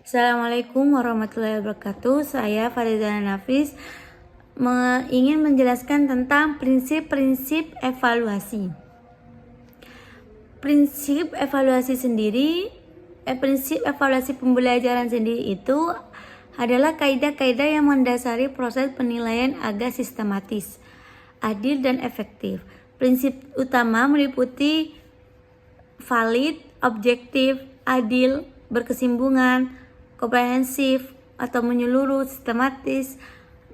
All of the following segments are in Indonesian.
Assalamualaikum warahmatullahi wabarakatuh. Saya Farizana Nafis ingin menjelaskan tentang prinsip-prinsip evaluasi. Prinsip evaluasi pembelajaran sendiri itu adalah kaidah-kaidah yang mendasari proses penilaian agar sistematis, adil, dan efektif. Prinsip utama meliputi valid, objektif, adil, berkesinambungan, komprehensif atau menyeluruh, sistematis,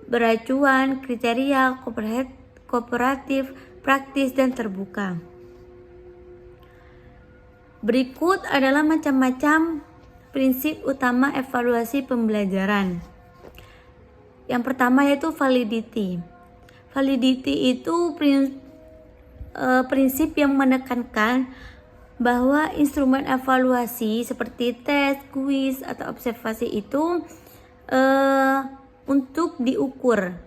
beracuan, kriteria, kooperatif, praktis, dan terbuka. Berikut adalah macam-macam prinsip utama evaluasi pembelajaran. Yang pertama yaitu validity. Validity itu prinsip yang menekankan bahwa instrumen evaluasi seperti tes, kuis, atau observasi itu untuk diukur.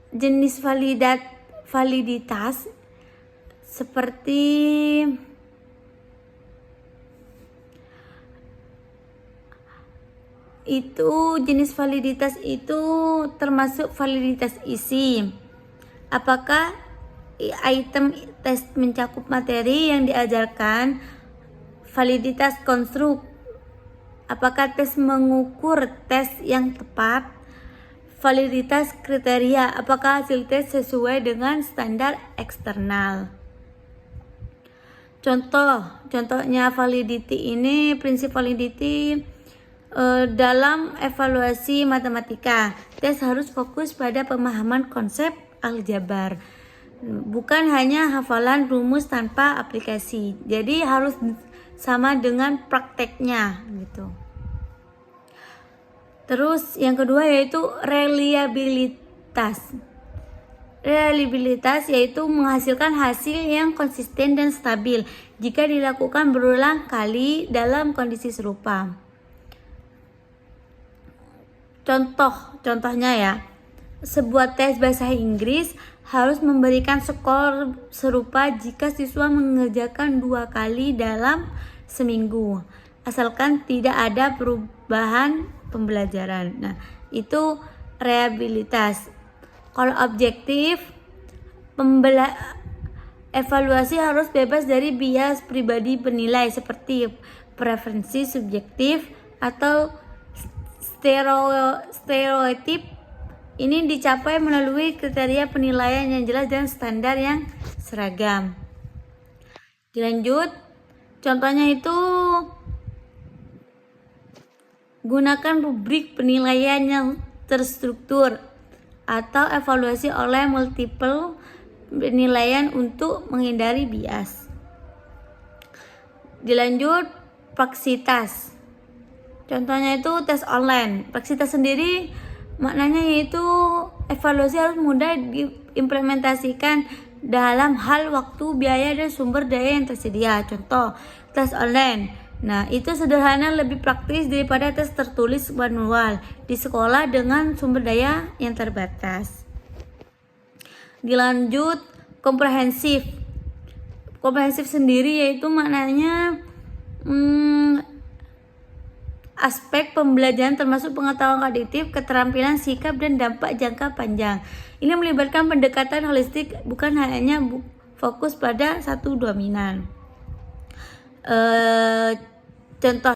Jenis validitas seperti jenis validitas itu termasuk validitas isi. Apakah item tes mencakup materi yang diajarkan? Validitas konstruk. Apakah tes mengukur tes yang tepat? Validitas kriteria. Apakah hasil tes sesuai dengan standar eksternal? Contohnya validity ini, prinsip validity dalam evaluasi matematika. Tes harus fokus pada pemahaman konsep aljabar, bukan hanya hafalan rumus tanpa aplikasi. Jadi harus sama dengan prakteknya gitu. Terus yang kedua yaitu reliabilitas. Reliabilitas yaitu menghasilkan hasil yang konsisten dan stabil jika dilakukan berulang kali dalam kondisi serupa. Contohnya ya, sebuah tes bahasa Inggris harus memberikan skor serupa jika siswa mengerjakan 2 kali dalam seminggu, asalkan tidak ada perubahan pembelajaran. Nah, itu reliabilitas. Kalau objektif, evaluasi harus bebas dari bias pribadi penilai seperti preferensi subjektif atau stereotip. Ini dicapai melalui kriteria penilaian yang jelas dan standar yang seragam. Dilanjut, contohnya itu gunakan rubrik penilaian yang terstruktur atau evaluasi oleh multiple penilaian untuk menghindari bias. Dilanjut, praksitas. Contohnya itu tes online. Praksitas sendiri maknanya yaitu evaluasi harus mudah diimplementasikan dalam hal waktu, biaya, dan sumber daya yang tersedia. Contoh, tes online. Nah, itu sederhana, lebih praktis daripada tes tertulis manual di sekolah dengan sumber daya yang terbatas. Dilanjut, komprehensif. Komprehensif sendiri yaitu maknanya aspek pembelajaran termasuk pengetahuan kognitif, keterampilan, sikap, dan dampak jangka panjang. Ini melibatkan pendekatan holistik, bukan hanya fokus pada satu dominan. Contoh